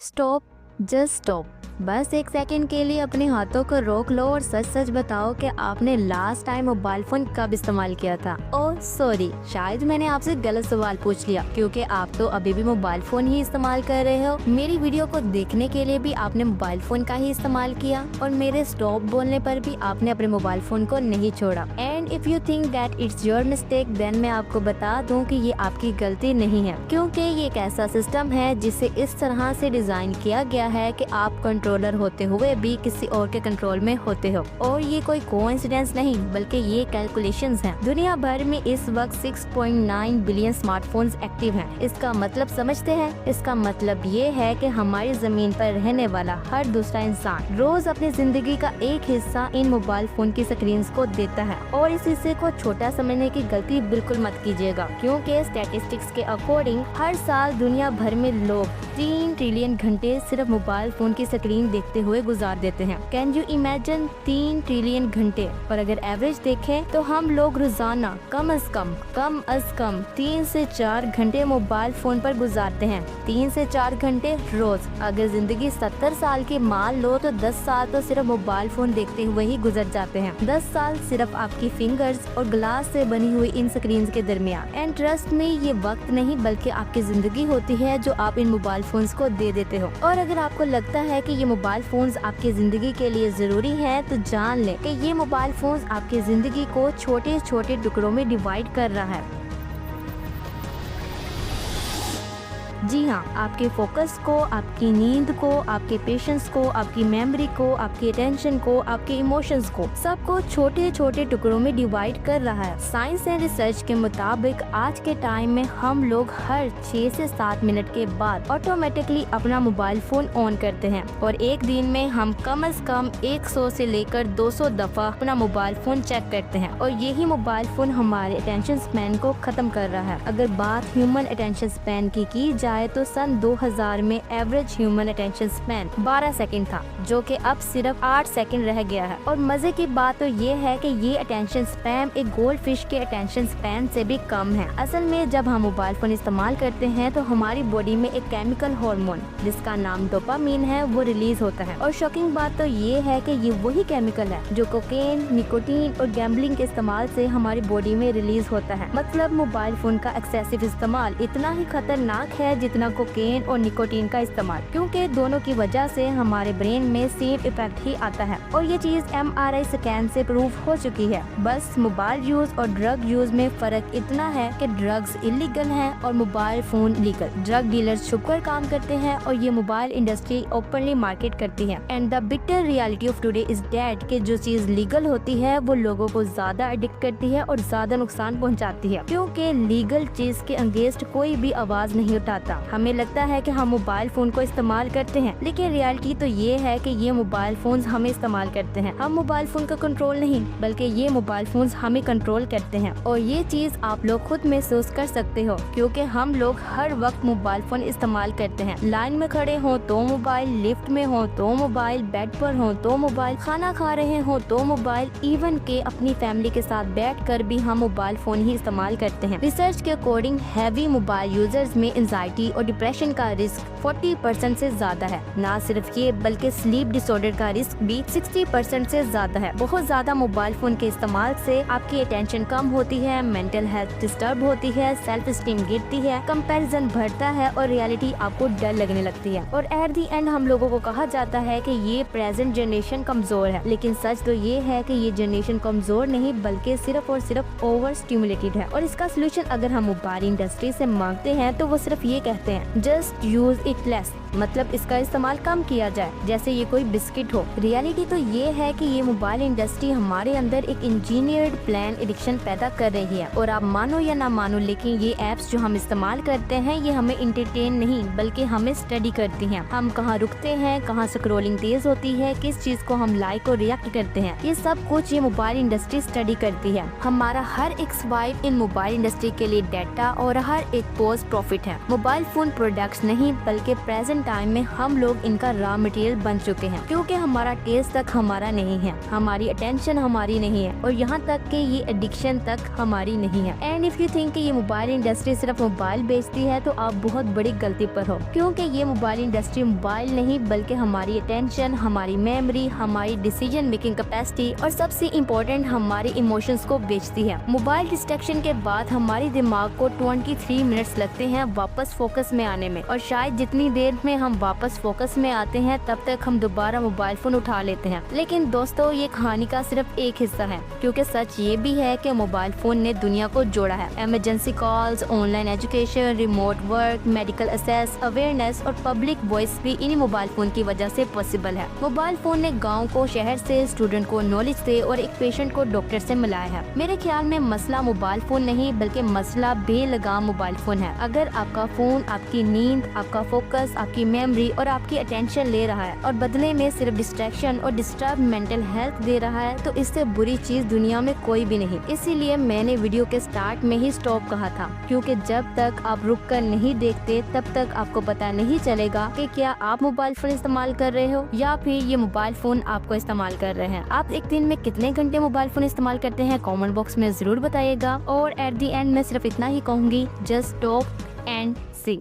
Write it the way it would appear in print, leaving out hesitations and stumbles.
Stop, just stop. बस एक second के लिए अपने हाथों को रोक लो और सच सच बताओ कि आपने लास्ट टाइम मोबाइल फोन कब इस्तेमाल किया था। ओह सॉरी, शायद मैंने आपसे गलत सवाल पूछ लिया क्योंकि आप तो अभी भी मोबाइल फोन ही इस्तेमाल कर रहे हो। मेरी वीडियो को देखने के लिए भी आपने मोबाइल फोन का ही इस्तेमाल किया और मेरे स्टॉप बोलने पर भी आपने अपने मोबाइल फोन को नहीं छोड़ा। And if you think that it's your mistake, then मैं आपको बता दूं कि ये आपकी गलती नहीं है, क्योंकि ये एक ऐसा सिस्टम है जिसे इस तरह से डिजाइन किया गया है कि आप कंट्रोलर होते हुए भी किसी और के कंट्रोल में होते हो। और ये कोई कोइंसिडेंस नहीं बल्कि ये कैलकुलेशंस हैं। दुनिया भर में इस वक्त 6.9 बिलियन स्मार्टफोन्स एक्टिव हैं। इसका मतलब समझते हैं? इसका मतलब ये है कि हमारी जमीन पर रहने वाला हर दूसरा इंसान रोज अपनी जिंदगी का एक हिस्सा इन मोबाइल फोन की स्क्रीन को देता है। और इस हिस्से को छोटा समझने की गलती बिल्कुल मत कीजिएगा, क्योंकि स्टैटिस्टिक्स के अकॉर्डिंग हर साल दुनिया भर में लोग 3 ट्रिलियन घंटे सिर्फ मोबाइल फोन की स्क्रीन देखते हुए गुजार देते हैं। कैन यू इमेजिन 3 ट्रिलियन घंटे? और अगर एवरेज देखें तो हम लोग रोजाना कम अज कम 3 से 4 घंटे मोबाइल फोन पर गुजारते हैं। 3 से 4 घंटे रोज। अगर जिंदगी 70 साल की मान लो तो 10 साल तो सिर्फ मोबाइल फोन देखते हुए ही गुजर जाते हैं। 10 साल सिर्फ आपकी फिंगर्स और ग्लास से बनी हुई इन स्क्रीन के दरमियान। एंड ट्रस्ट में ये वक्त नहीं बल्कि आपकी जिंदगी होती है जो आप इन मोबाइल फोन्स को दे देते हो। और अगर आपको लगता है कि ये मोबाइल फोन्स आपकी जिंदगी के लिए जरूरी है तो जान लें कि ये मोबाइल फोन्स आपकी जिंदगी को छोटे छोटे टुकड़ों में डिवाइड कर रहा है। जी हाँ, आपके फोकस को, आपकी नींद को, आपके पेशेंस को, आपकी मेमोरी को, आपकी अटेंशन को, आपके इमोशंस को, सबको छोटे छोटे टुकड़ों में डिवाइड कर रहा है। साइंस एंड रिसर्च के मुताबिक आज के टाइम में हम लोग हर 6 से 7 मिनट के बाद ऑटोमेटिकली अपना मोबाइल फोन ऑन करते हैं और एक दिन में हम कम से कम 100 से लेकर 200 दफा अपना मोबाइल फोन चेक करते हैं। और यही मोबाइल फोन हमारे अटेंशन स्पैन को खत्म कर रहा है। अगर बात ह्यूमन अटेंशन स्पैन की जाए तो सन 2000 में average human attention span 12 second था, जो कि अब सिर्फ 8 सेकंड रह गया है। और मजे की बात तो ये है कि ये अटेंशन स्पैन एक गोल्ड फिश के अटेंशन स्पैन से भी कम है। असल में जब हम मोबाइल फोन इस्तेमाल करते हैं तो हमारी बॉडी में एक केमिकल हार्मोन जिसका नाम डोपामीन है वो रिलीज होता है। और शॉकिंग बात तो ये है कि ये वही केमिकल है जो कोकेन, निकोटीन और गैम्बलिंग के इस्तेमाल से हमारी बॉडी में रिलीज होता है। मतलब मोबाइल फोन का एक्सेसिव इस्तेमाल इतना ही खतरनाक है जितना कोकेन और निकोटीन का इस्तेमाल, क्योंकि दोनों की वजह से हमारे ब्रेन में सेम इफेक्ट ही आता है। और ये चीज MRI स्कैन से प्रूव हो चुकी है। बस मोबाइल यूज और ड्रग यूज में फर्क इतना है कि ड्रग्स इलीगल हैं और mobile phone legal. Drug dealers छुपकर काम करते हैं और ये मोबाइल इंडस्ट्री ओपनली मार्केट करती है। And the bitter reality of today is that कि जो चीज लीगल होती है वो लोगों को ज्यादा एडिक्ट करती है और ज्यादा नुकसान पहुँचाती है, क्योंकि लीगल चीज के अगेंस्ट कोई भी आवाज नहीं उठाता। हमें लगता है कि हम मोबाइल फोन को इस्तेमाल करते हैं, लेकिन रियलिटी तो ये है कि ये मोबाइल फोन्स हमें इस्तेमाल करते हैं। हम मोबाइल फोन का कंट्रोल नहीं बल्कि ये मोबाइल फोन्स हमें कंट्रोल करते हैं। और ये चीज आप लोग खुद महसूस कर सकते हो, क्योंकि हम लोग हर वक्त मोबाइल फोन इस्तेमाल करते हैं। लाइन में खड़े हो तो मोबाइल, लिफ्ट में हो तो मोबाइल, बेड पर हो तो मोबाइल, खाना खा रहे हो तो मोबाइल, इवन के अपनी फैमिली के साथ बैठकर भी हम मोबाइल फोन ही इस्तेमाल करते हैं। रिसर्च के अकॉर्डिंग हैवी मोबाइल यूजर्स में एंजाइटी और डिप्रेशन का रिस्क 40% से ज्यादा है। ना सिर्फ ये बल्कि स्लीप डिसऑर्डर का रिस्क भी 60% से ज्यादा है। बहुत ज्यादा मोबाइल फोन के इस्तेमाल से आपकी अटेंशन कम होती है, मेंटल हेल्थ डिस्टर्ब होती है, सेल्फ स्टीम गिरती है, कंपैरिजन बढ़ता है और रियलिटी आपको डर लगने लगती है। और एट दी एंड हम लोगों को कहा जाता है कि ये प्रेजेंट जनरेशन कमजोर है, लेकिन सच तो ये है कि ये जनरेशन कमजोर नहीं बल्कि सिर्फ और सिर्फ ओवर स्टिमुलेटेड है। और इसका सोल्यूशन अगर हम मोबाइल इंडस्ट्री से मांगते हैं तो वो सिर्फ ये कहते हैं, जस्ट यूज इट लेस, मतलब इसका इस्तेमाल कम किया जाए, जैसे ये कोई बिस्किट हो। रियलिटी तो ये है कि ये मोबाइल इंडस्ट्री हमारे अंदर एक इंजीनियर्ड प्लान एडिक्शन पैदा कर रही है। और आप मानो या ना मानो, लेकिन ये एप्स जो हम इस्तेमाल करते हैं ये हमें इंटरटेन नहीं बल्कि हमें स्टडी करती हैं। हम कहाँ रुकते हैं, कहाँ स्क्रॉलिंग तेज होती है, किस चीज को हम लाइक और रिएक्ट करते हैं, ये सब कुछ ये मोबाइल इंडस्ट्री स्टडी करती है। हमारा हर एक स्वाइप इन मोबाइल इंडस्ट्री के लिए डाटा और हर एक पोस्ट प्रॉफिट है। मोबाइल फोन प्रोडक्ट्स नहीं बल्कि बल्कि प्रेजेंट टाइम में हम लोग इनका रॉ मटेरियल बन चुके हैं, क्योंकि हमारा टेस्ट तक हमारा नहीं है, हमारी अटेंशन हमारी नहीं है, और यहाँ तक कि ये एडिक्शन तक हमारी नहीं है। एंड इफ यू थिंक कि ये मोबाइल इंडस्ट्री सिर्फ मोबाइल बेचती है तो आप बहुत बड़ी गलती पर हो, क्योंकि ये मोबाइल इंडस्ट्री मोबाइल नहीं बल्कि हमारी अटेंशन, हमारी मेमोरी, हमारी डिसीजन मेकिंग कैपेसिटी और सबसे इम्पोर्टेंट हमारे इमोशंस को बेचती है। मोबाइल डिस्ट्रैक्शन के बाद हमारे दिमाग को 23 मिनट्स लगते हैं वापस फोकस में आने में, और शायद जितनी देर में हम वापस फोकस में आते हैं तब तक हम दोबारा मोबाइल फोन उठा लेते हैं। लेकिन दोस्तों, ये कहानी का सिर्फ एक हिस्सा है, क्योंकि सच ये भी है कि मोबाइल फोन ने दुनिया को जोड़ा है। Emergency calls, online education, remote work, medical access, awareness और पब्लिक वॉइस भी इन्हीं मोबाइल फोन की वजह से पॉसिबल है। मोबाइल फोन ने गाँव को शहर से, स्टूडेंट को नॉलेज से और एक पेशेंट को डॉक्टर से मिलाया है। मेरे ख्याल में मसला मोबाइल फोन नहीं बल्कि मसला बेलगाम मोबाइल फोन है। अगर आपका फोन आपकी नींद, आपका फोकस, आपकी मेमोरी और आपकी अटेंशन ले रहा है और बदले में सिर्फ डिस्ट्रैक्शन और डिस्टर्ब मेंटल हेल्थ दे रहा है, तो इससे बुरी चीज दुनिया में कोई भी नहीं। इसीलिए मैंने वीडियो के स्टार्ट में ही स्टॉप कहा था, क्योंकि जब तक आप रुक कर नहीं देखते तब तक आपको पता नहीं चलेगा कि क्या आप मोबाइल फोन इस्तेमाल कर रहे हो या फिर ये मोबाइल फोन आपको इस्तेमाल कर रहे हैं। आप एक दिन में कितने घंटे मोबाइल फोन इस्तेमाल करते हैं, कमेंट बॉक्स में जरूर बताइएगा। और एट द एंड मैं सिर्फ इतना ही कहूँगी, जस्ट स्टॉप एंड सी।